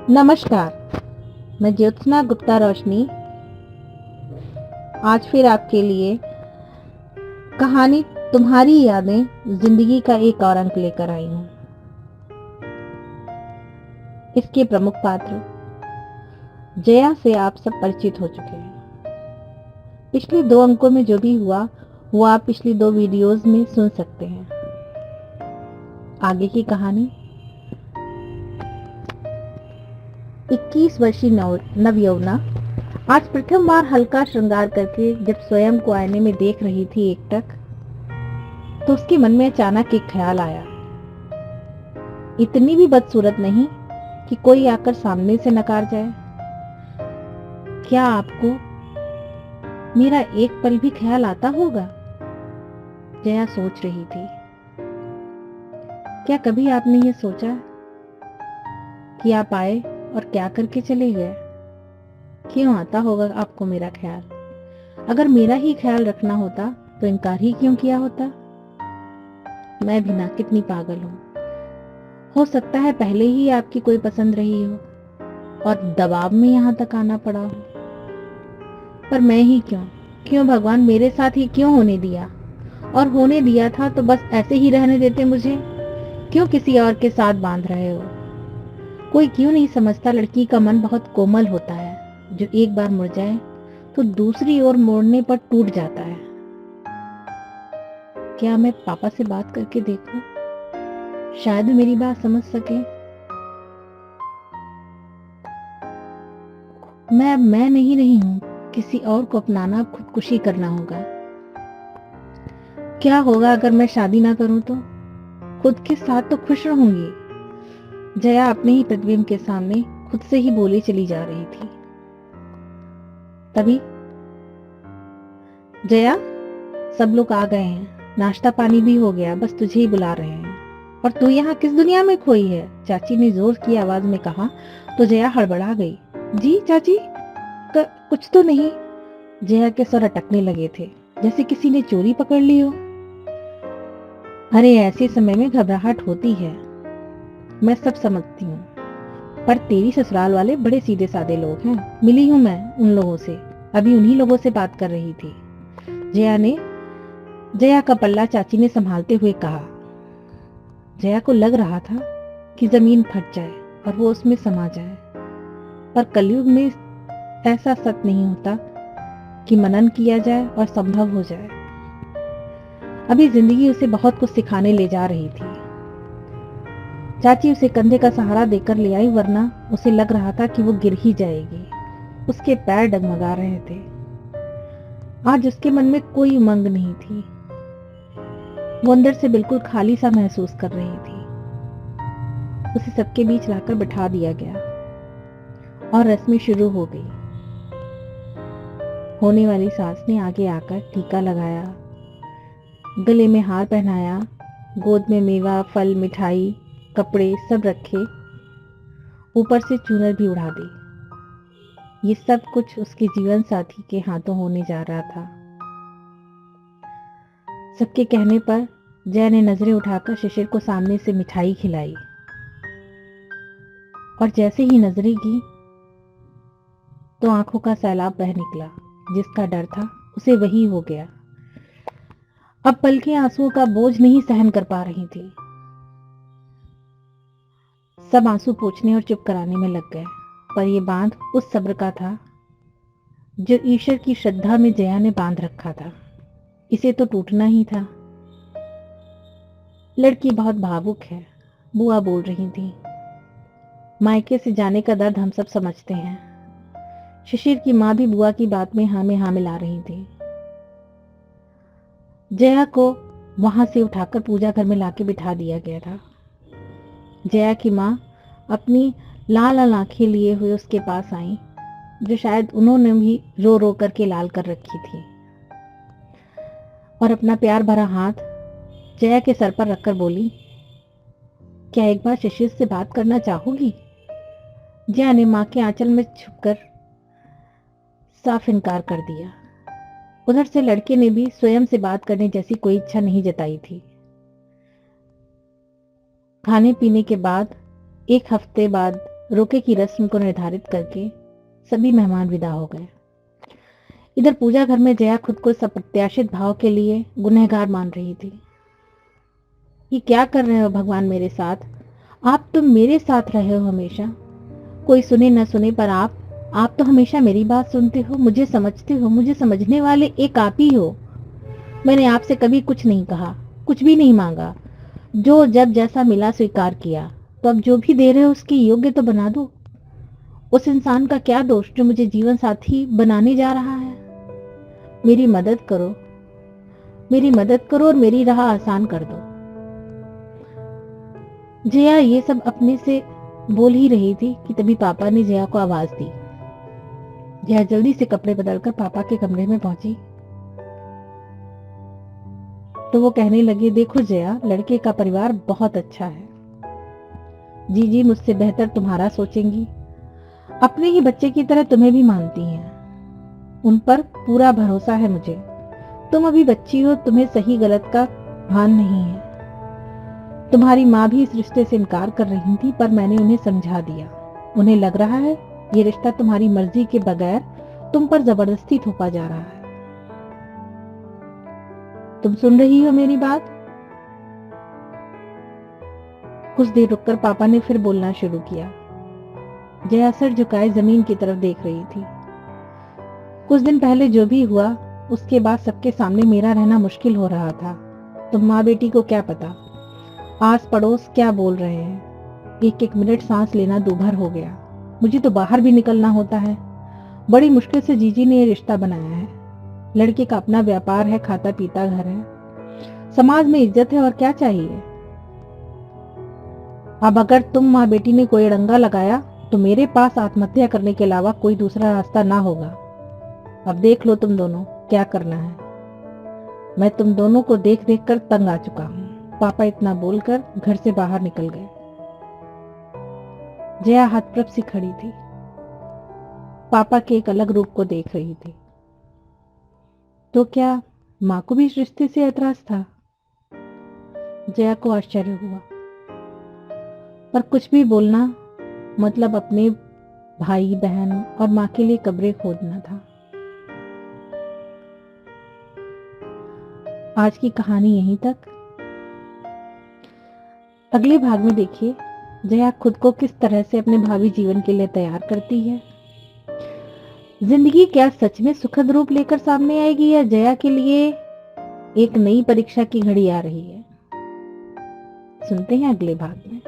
नमस्कार, मैं ज्योत्सना गुप्ता रोशनी आज फिर आपके लिए कहानी तुम्हारी यादें जिंदगी का एक और अंक लेकर आई हूँ। इसके प्रमुख पात्र जया से आप सब परिचित हो चुके हैं। पिछले 2 अंकों में जो भी हुआ वो आप पिछली 2 वीडियोस में सुन सकते हैं। आगे की कहानी 21 वर्षीय नवयौवना आज प्रथम बार हल्का श्रृंगार करके जब स्वयं को आईने में देख रही थी एकटक, तो उसके मन में अचानक एक ख्याल आया। इतनी भी बदसूरत नहीं कि कोई आकर सामने से नकार जाए। क्या आपको मेरा एक पल भी ख्याल आता होगा? जया सोच रही थी। क्या कभी आपने ये सोचा कि आप आए और क्या करके चले गए? क्यों आता होगा आपको मेरा ख्याल? अगर मेरा ही ख्याल रखना होता तो इनकार ही क्यों किया होता? मैं भी ना कितनी पागल हूँ। हो सकता है पहले ही आपकी कोई पसंद रही हो और दबाव में यहाँ तक आना पड़ा हो। पर मैं ही क्यों भगवान मेरे साथ ही क्यों होने दिया? और होने दिया था तो बस ऐसे ही रहने देते मुझे? क्यों किसी और के साथ बांध रहे हो? कोई क्यों नहीं समझता लड़की का मन बहुत कोमल होता है, जो एक बार मुड़ जाए तो दूसरी ओर मोड़ने पर टूट जाता है। क्या मैं पापा से बात करके देखूं? शायद मेरी बात समझ सके। मैं नहीं रही हूं, किसी और को अपनाना खुदकुशी करना होगा। क्या होगा अगर मैं शादी ना करूं तो? खुद के साथ तो खुश रहूंगी। जया अपने ही प्रतिबिंब के सामने खुद से ही बोली चली जा रही थी। तभी जया, सब लोग आ गए हैं, नाश्ता पानी भी हो गया, बस तुझे ही बुला रहे हैं। और तू यहाँ किस दुनिया में खोई है? चाची ने जोर की आवाज में कहा तो जया हड़बड़ा गई। जी चाची, कुछ तो नहीं। जया के सर अटकने लगे थे, जैसे किसी ने चोरी पकड़ ली हो। अरे ऐसे समय में घबराहट होती है, मैं सब समझती हूँ, पर तेरी ससुराल वाले बड़े सीधे साधे लोग हैं। मिली हूँ मैं उन लोगों से, अभी उन्हीं लोगों से बात कर रही थी। जया का पल्ला चाची ने संभालते हुए कहा। जया को लग रहा था कि जमीन फट जाए और वो उसमें समा जाए, पर कलयुग में ऐसा सत्य नहीं होता कि मनन किया जाए और संभव हो जाए। अभी जिंदगी उसे बहुत कुछ सिखाने ले जा रही थी। चाची उसे कंधे का सहारा देकर ले आई, वरना उसे लग रहा था कि वो गिर ही जाएगी। उसके पैर डगमगा रहे थे। आज उसके मन में कोई उमंग नहीं थी। वो अंदर से बिल्कुल खाली सा महसूस कर रही थी। उसे सबके बीच लाकर बिठा दिया गया और रस्में शुरू हो गई। होने वाली सास ने आगे आकर टीका लगाया, गले में हार पहनाया, गोद में मेवा, फल, मिठाई, कपड़े सब रखे, ऊपर से चूनर भी उड़ा दी। ये सब कुछ उसके जीवन साथी के हाथों होने जा रहा था। सबके कहने पर जया ने नजरें उठाकर शिशिर को सामने से मिठाई खिलाई, और जैसे ही नजरें की तो आंखों का सैलाब बह निकला। जिसका डर था उसे वही हो गया। अब पलकें आंसुओं का बोझ नहीं सहन कर पा रही थी। सब आंसू पोंछने और चुप कराने में लग गए, पर यह बांध उस सब्र का था जो ईश्वर की श्रद्धा में जया ने बांध रखा था। इसे तो टूटना ही था। लड़की बहुत भावुक है, बुआ बोल रही थी। मायके से जाने का दर्द हम सब समझते हैं। शिशिर की माँ भी बुआ की बात में हाँ मिला रही थी। जया को वहां से उठाकर पूजा घर में लाके बिठा दिया गया था। जया की माँ अपनी लाल लाल आंखें लिए हुए उसके पास आई, जो शायद उन्होंने भी रो रो करके लाल कर रखी थी, और अपना प्यार भरा हाथ जया के सर पर रखकर बोली, क्या एक बार शिशिर से बात करना चाहोगी? जया ने माँ के आंचल में छुपकर साफ इनकार कर दिया। उधर से लड़के ने भी स्वयं से बात करने जैसी कोई इच्छा नहीं जताई थी। खाने पीने के बाद 1 हफ्ते बाद रोके की रस्म को निर्धारित करके सभी मेहमान विदा हो गए। इधर पूजा घर में जया खुद को अप्रत्याशित भाव के लिए गुनहगार मान रही थी। ये क्या कर रहे हो भगवान मेरे साथ? आप तो मेरे साथ रहे हो हमेशा। कोई सुने न सुने पर आप तो हमेशा मेरी बात सुनते हो, मुझे समझते हो, मुझे समझने वाले एक आप ही हो। मैंने आपसे कभी कुछ नहीं कहा, कुछ भी नहीं मांगा। जो जब जैसा मिला स्वीकार किया, तो अब जो भी दे रहे हो उसकी योग्य तो बना दो। उस इंसान का क्या दोष जो मुझे जीवन साथी बनाने जा रहा है? मेरी मदद करो, मेरी मदद करो और मेरी राह आसान कर दो। जया ये सब अपने से बोल ही रही थी कि तभी पापा ने जया को आवाज दी। जया जल्दी से कपड़े बदलकर पापा के कमरे में पहुंची तो वो कहने लगे, देखो जया, लड़के का परिवार बहुत अच्छा है। जीजी मुझसे बेहतर तुम्हारा सोचेंगी। अपने ही बच्चे की तरह तुम्हें भी मानती हैं। उन पर पूरा भरोसा है मुझे। तुम अभी बच्ची हो, तुम्हें सही गलत का भान नहीं है। तुम्हारी माँ भी इस रिश्ते से इनकार कर रही थी, पर मैंने उन्हें समझा दिया। उन्हें लग रहा है ये रिश्ता तुम्हारी मर्जी के बगैर तुम पर जबरदस्ती थोपा जा रहा है। तुम सुन रही हो मेरी बात? कुछ देर रुककर पापा ने फिर बोलना शुरू किया। जया सर झुकाए जमीन की तरफ देख रही थी। कुछ दिन पहले जो भी हुआ, उसके बाद सबके सामने मेरा रहना मुश्किल हो रहा था। तुम माँ बेटी को क्या पता आस पड़ोस क्या बोल रहे हैं। एक एक मिनट सांस लेना दूभर हो गया। मुझे तो बाहर भी निकलना होता है। बड़ी मुश्किल से जीजी ने ये रिश्ता बनाया है। लड़के का अपना व्यापार है, खाता पीता घर है, समाज में इज्जत है, और क्या चाहिए। अब अगर तुम माँ बेटी ने कोई अड़ंगा लगाया तो मेरे पास आत्महत्या करने के अलावा कोई दूसरा रास्ता ना होगा। अब देख लो तुम दोनों क्या करना है। मैं तुम दोनों को देख देख कर तंग आ चुका हूँ। पापा इतना बोलकर घर से बाहर निकल गए। जया हतप्रभ सी खड़ी थी, पापा के एक अलग रूप को देख रही थी। तो क्या माँ को भी इस रिश्ते से ऐतराज था? जया को आश्चर्य हुआ, पर कुछ भी बोलना मतलब अपने भाई बहन और माँ के लिए कब्रें खोदना था। आज की कहानी यहीं तक। अगले भाग में देखिए जया खुद को किस तरह से अपने भावी जीवन के लिए तैयार करती है। जिंदगी क्या सच में सुखद रूप लेकर सामने आएगी, या जया के लिए एक नई परीक्षा की घड़ी आ रही है? सुनते हैं अगले भाग में।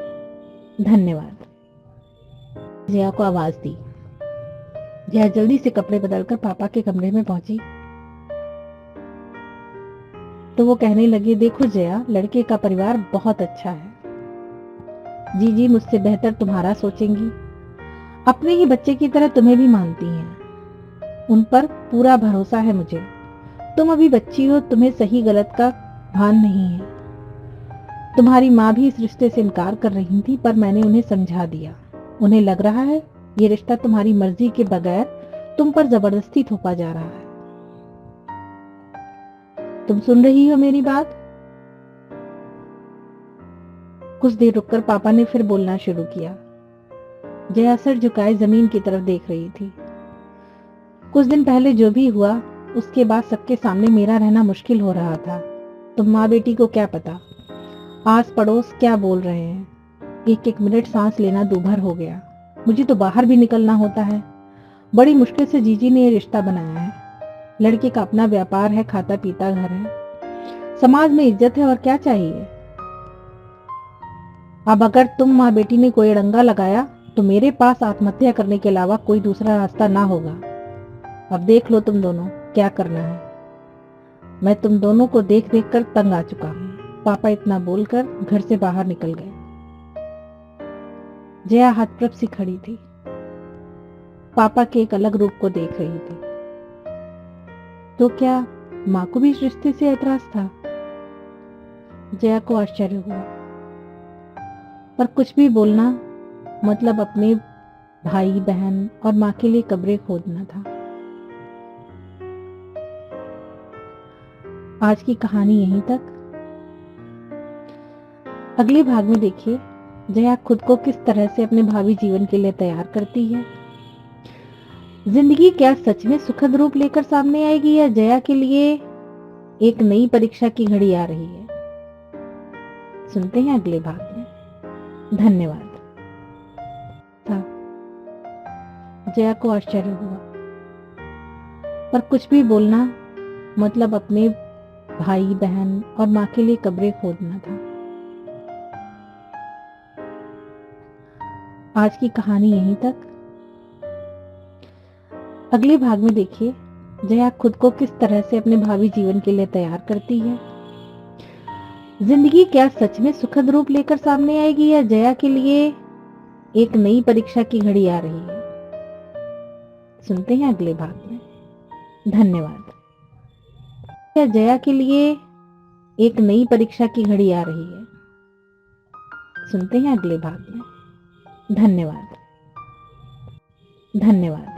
धन्यवाद। जया को आवाज दी। जया जल्दी से कपड़े बदलकर पापा के कमरे में पहुंची तो वो कहने लगे, देखो जया, लड़के का परिवार बहुत अच्छा है। जीजी मुझसे बेहतर तुम्हारा सोचेंगी। अपने ही बच्चे की तरह तुम्हें भी मानती हैं। उन पर पूरा भरोसा है मुझे। तुम अभी बच्ची हो, तुम्हें सही गलत का भान नहीं है। तुम्हारी माँ भी इस रिश्ते से इनकार कर रही थी, पर मैंने उन्हें समझा दिया। उन्हें लग रहा है ये रिश्ता तुम्हारी मर्जी के बगैर तुम पर जबरदस्ती थोपा जा रहा है। तुम सुन रही हो मेरी बात? कुछ देर रुककर पापा ने फिर बोलना शुरू किया। जया सर झुकाए जमीन की तरफ देख रही थी। कुछ दिन पहले जो भी हुआ, उसके बाद सबके सामने मेरा रहना मुश्किल हो रहा था। तुम माँ बेटी को क्या पता आस पड़ोस क्या बोल रहे हैं। एक एक मिनट सांस लेना दूभर हो गया। मुझे तो बाहर भी निकलना होता है। बड़ी मुश्किल से जीजी ने ये रिश्ता बनाया है। लड़के का अपना व्यापार है, खाता पीता घर है, समाज में इज्जत है, और क्या चाहिए। अब अगर तुम माँ बेटी ने कोई अड़ंगा लगाया तो मेरे पास आत्महत्या करने के अलावा कोई दूसरा रास्ता ना होगा। अब देख लो तुम दोनों क्या करना है। मैं तुम दोनों को देख देख कर तंग आ चुका हूँ। पापा इतना बोलकर घर से बाहर निकल गए। जया हतप्रभ सी खड़ी थी, पापा के एक अलग रूप को देख रही थी। तो क्या माँ को भी इस रिश्ते से ऐतराज था? जया को आश्चर्य हुआ, पर कुछ भी बोलना मतलब अपने भाई बहन और माँ के लिए कब्रें खोदना था। आज की कहानी यहीं तक। अगले भाग में देखिए जया खुद को किस तरह से अपने भावी जीवन के लिए तैयार करती है। जिंदगी क्या सच में सुखद रूप लेकर सामने आएगी या जया के लिए एक नई परीक्षा की घड़ी आ रही है। सुनते हैं अगले भाग में। धन्यवाद। था जया को आश्चर्य हुआ, पर कुछ भी बोलना मतलब अपने भाई बहन और माँ के लिए कब्रें खोदना था। आज की कहानी यहीं तक। अगले भाग में देखिए जया खुद को किस तरह से अपने भावी जीवन के लिए तैयार करती है। जिंदगी क्या सच में सुखद रूप लेकर सामने आएगी या जया के लिए एक नई परीक्षा की घड़ी आ रही है। सुनते हैं अगले भाग में। धन्यवाद। या जया के लिए एक नई परीक्षा की घड़ी आ रही है। सुनते हैं अगले भाग में। धन्यवाद। धन्यवाद।